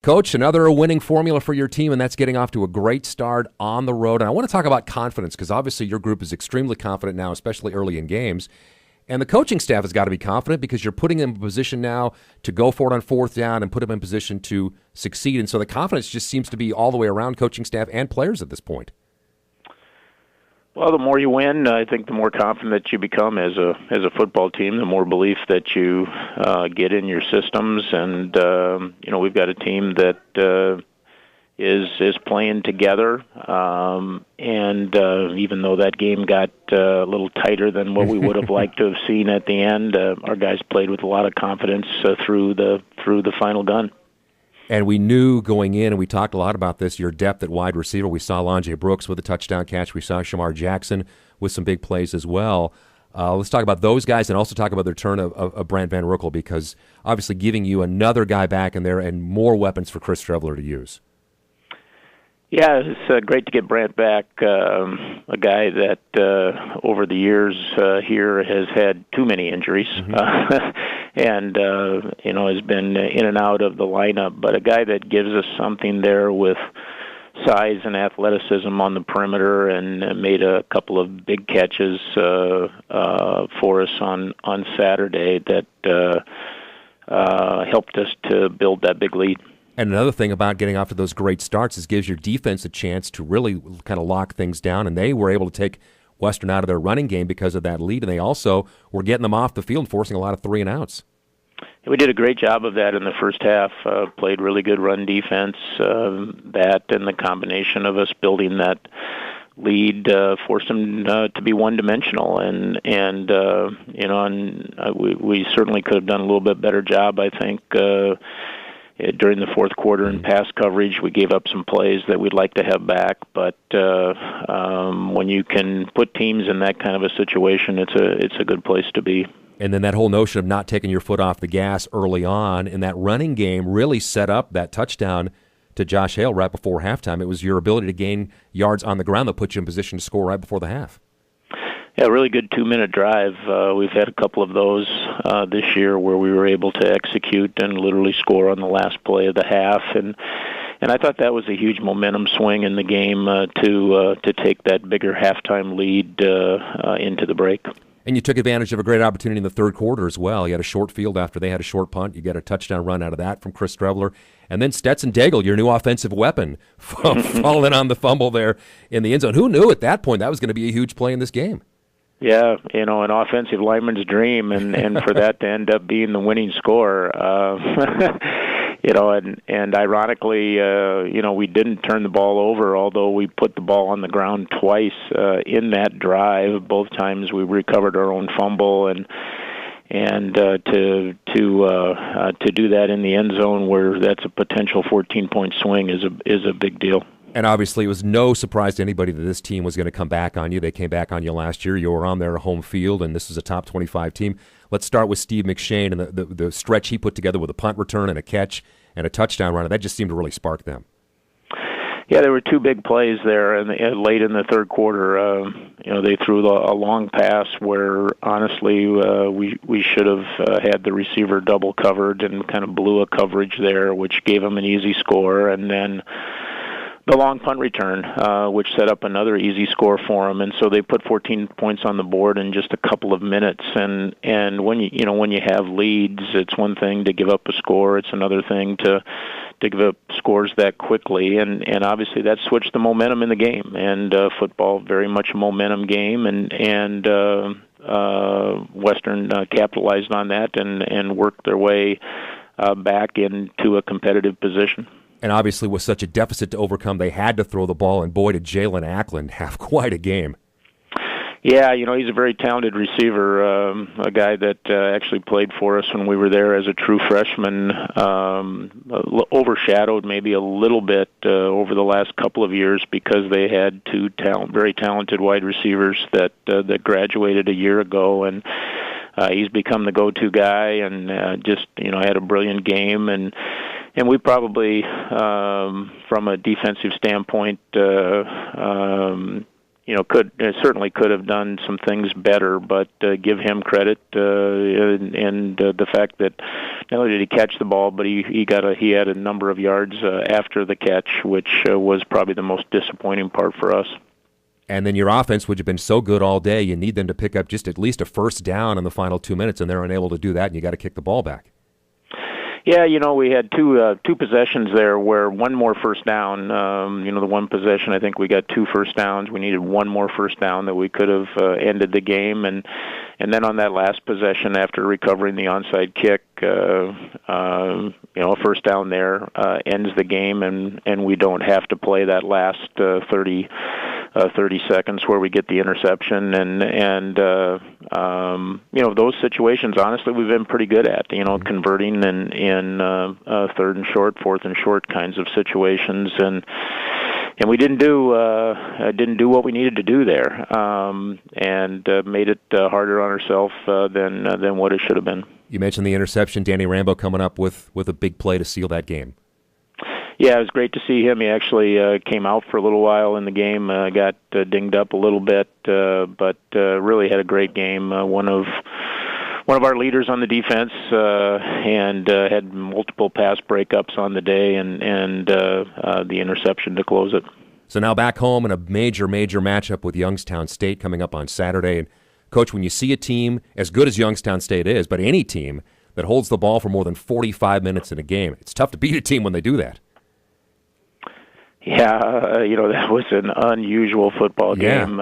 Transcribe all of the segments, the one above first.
Coach, another winning formula for your team, and that's getting off to a great start on the road. And I want to talk about confidence because obviously your group is extremely confident now, especially early in games. And the coaching staff has got to be confident because you're putting them in a position now to go for it on fourth down and put them in position to succeed. And so the confidence just seems to be all the way around coaching staff and players at this point. Well, the more you win, I think the more confident you become as a football team, the more belief that you get in your systems. And we've got a team that is playing together. And even though that game got a little tighter than what we would have liked to have seen at the end, our guys played with a lot of confidence through the final gun. And we knew going in, and we talked a lot about this, your depth at wide receiver. We saw Lonje Brooks with a touchdown catch. We saw Shamar Jackson with some big plays as well. Let's talk about those guys and also talk about the return of Brant Van Roekel, because obviously giving you another guy back in there and more weapons for Chris Streveler to use. Yeah, it's great to get Brant back, a guy that over the years here has had too many injuries. And has been in and out of the lineup, but a guy that gives us something there with size and athleticism on the perimeter, and made a couple of big catches for us on Saturday that helped us to build that big lead. And another thing about getting off to those great starts is gives your defense a chance to really kind of lock things down, and they were able to take Western out of their running game because of that lead, and they also were getting them off the field, forcing a lot of 3-and-outs. We did a great job of that in the first half. Played really good run defense. That and the combination of us building that lead forced them to be one-dimensional, and we certainly could have done a little bit better job, I think. During the fourth quarter in pass coverage, we gave up some plays that we'd like to have back. But when you can put teams in that kind of a situation, it's a good place to be. And then that whole notion of not taking your foot off the gas early on in that running game really set up that touchdown to Josh Hale right before halftime. It was your ability to gain yards on the ground that put you in position to score right before the half. Yeah, really good 2-minute drive. We've had a couple of those this year where we were able to execute and literally score on the last play of the half, and I thought that was a huge momentum swing in the game to take that bigger halftime lead into the break. And you took advantage of a great opportunity in the third quarter as well. You had a short field after they had a short punt. You got a touchdown run out of that from Chris Streveler. And then Stetson Daigle, your new offensive weapon, falling on the fumble there in the end zone. Who knew at that point that was going to be a huge play in this game? Yeah, an offensive lineman's dream, and for that to end up being the winning score, and ironically, we didn't turn the ball over, although we put the ball on the ground twice in that drive. Both times we recovered our own fumble, and to do that in the end zone where that's a potential 14-point swing is a big deal. And obviously, it was no surprise to anybody that this team was going to come back on you. They came back on you last year. You were on their home field, and this is a top 25 team. Let's start with Steve McShane and the stretch he put together with a punt return and a catch and a touchdown run. That just seemed to really spark them. Yeah, there were two big plays there, and late in the third quarter, they threw a long pass where honestly we should have had the receiver double covered and kind of blew a coverage there, which gave them an easy score, and then the long punt return, which set up another easy score for them, and so they put 14 points on the board in just a couple of minutes. And when you have leads, it's one thing to give up a score; it's another thing to give up scores that quickly. And obviously that switched the momentum in the game. And football very much a momentum game, and Western capitalized on that and worked their way back into a competitive position. And obviously, with such a deficit to overcome, they had to throw the ball, and boy, did Jalen Ackland have quite a game. Yeah, he's a very talented receiver, a guy that actually played for us when we were there as a true freshman, overshadowed maybe a little bit over the last couple of years because they had two very talented wide receivers that graduated a year ago, and he's become the go-to guy and just had a brilliant game. And we probably, from a defensive standpoint, certainly could have done some things better. But give him credit, and the fact that not only did he catch the ball, but he had a number of yards after the catch, which was probably the most disappointing part for us. And then your offense, which have been so good all day, you need them to pick up just at least a first down in the final 2 minutes, and they're unable to do that, and you got to kick the ball back. Yeah, we had two possessions there where one more first down. The one possession, I think we got 2 first downs. We needed one more first down that we could have ended the game, and then on that last possession, after recovering the onside kick, a first down there ends the game, and we don't have to play that last 30 seconds where we get the interception, and those situations, honestly, we've been pretty good at, converting in third and short, fourth and short kinds of situations, and we didn't do what we needed to do there, and made it harder on ourselves than what it should have been. You mentioned the interception, Danny Rambo coming up with a big play to seal that game. Yeah, it was great to see him. He actually came out for a little while in the game, got dinged up a little bit, but really had a great game. One of our leaders on the defense, and had multiple pass breakups on the day, and the interception to close it. So now back home in a major matchup with Youngstown State coming up on Saturday. And Coach, when you see a team as good as Youngstown State is, but any team that holds the ball for more than 45 minutes in a game, it's tough to beat a team when they do that. Yeah, that was an unusual football game.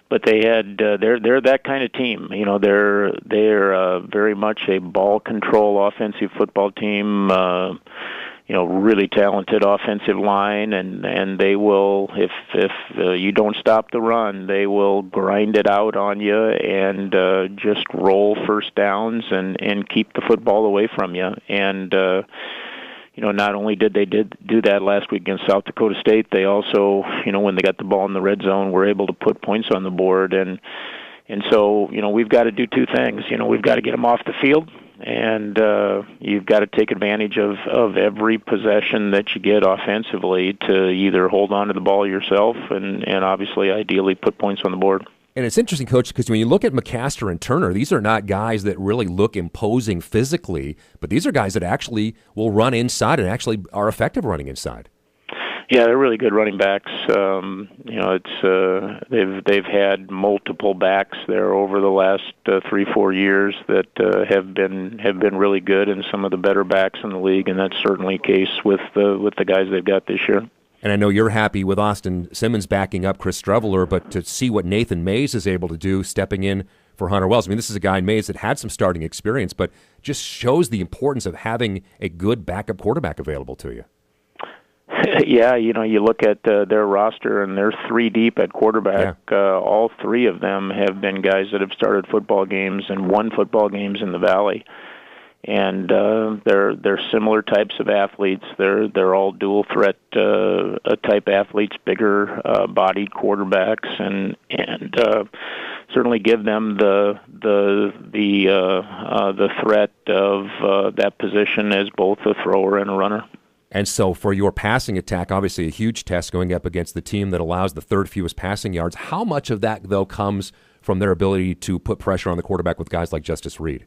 But they had they're that kind of team. They're very much a ball control offensive football team. Really talented offensive line, and they will, if you don't stop the run, they will grind it out on you and just roll first downs and keep the football away from you. And not only did they do that last week against South Dakota State, they also, when they got the ball in the red zone, were able to put points on the board. And so, we've got to do two things. We've got to get them off the field, and you've got to take advantage of every possession that you get offensively to either hold on to the ball yourself and obviously, ideally, put points on the board. And it's interesting, Coach, because when you look at McCaster and Turner, these are not guys that really look imposing physically, but these are guys that actually will run inside and actually are effective running inside. Yeah, they're really good running backs. They've had multiple backs there over the last 3-4 years that have been really good, and some of the better backs in the league, and that's certainly the case with the guys they've got this year. And I know you're happy with Austin Simmons backing up Chris Streveler, but to see what Nathan Mays is able to do stepping in for Hunter Wells. I mean, this is a guy, Mays, that had some starting experience, but just shows the importance of having a good backup quarterback available to you. Yeah, you look at their roster, and they're 3 deep at quarterback. Yeah. All 3 of them have been guys that have started football games and won football games in the Valley. And they're similar types of athletes. They're all dual threat type athletes, bigger bodied quarterbacks, and certainly give them the threat of that position as both a thrower and a runner. And so for your passing attack, obviously a huge test going up against the team that allows the 3rd fewest passing yards. How much of that, though, comes from their ability to put pressure on the quarterback with guys like Justice Reed?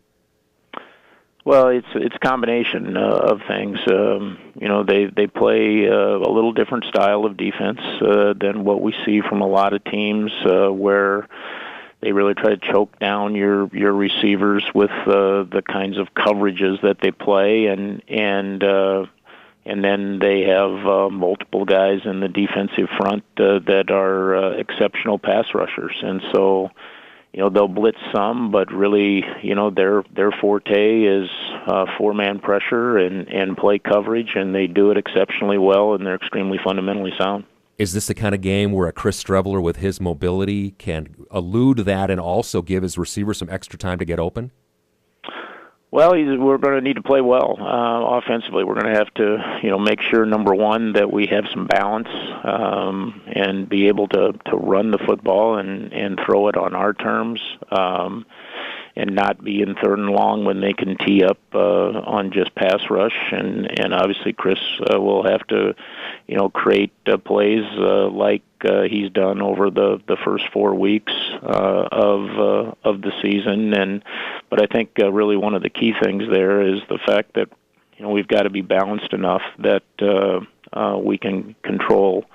Well, it's a combination of things. They play a little different style of defense than what we see from a lot of teams, where they really try to choke down your receivers with the kinds of coverages that they play, and then they have multiple guys in the defensive front that are exceptional pass rushers, and so. They'll blitz some, but really, their forte is 4-man pressure and play coverage, and they do it exceptionally well, and they're extremely fundamentally sound. Is this the kind of game where a Chris Streveler with his mobility can elude that and also give his receiver some extra time to get open? Well, we're going to need to play well offensively. We're going to have to, make sure, number one, that we have some balance and be able to run the football and throw it on our terms. And and not be in third and long when they can tee up on just pass rush, and obviously Chris will have to, create plays like he's done over the first 4 weeks of the season. But I think really one of the key things there is the fact that we've got to be balanced enough that we can control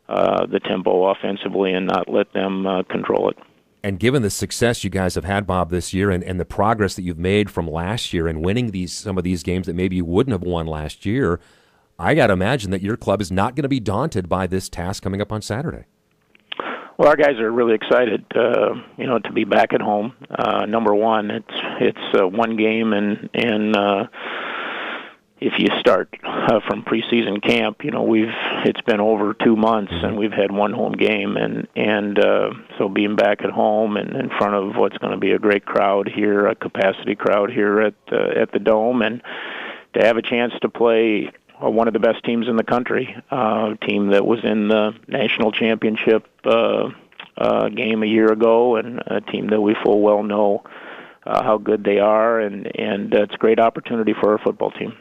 the tempo offensively and not let them control it. And given the success you guys have had, Bob, this year, and the progress that you've made from last year and winning some of these games that maybe you wouldn't have won last year, I got to imagine that your club is not going to be daunted by this task coming up on Saturday. Well, our guys are really excited, to be back at home. Number one, it's one game, and if you start from preseason camp, it's been over 2 months, and we've had one home game, and so being back at home and in front of what's going to be a great crowd here, a capacity crowd here at the Dome, and to have a chance to play one of the best teams in the country, a team that was in the national championship game a year ago, and a team that we full well know how good they are, and it's a great opportunity for our football team.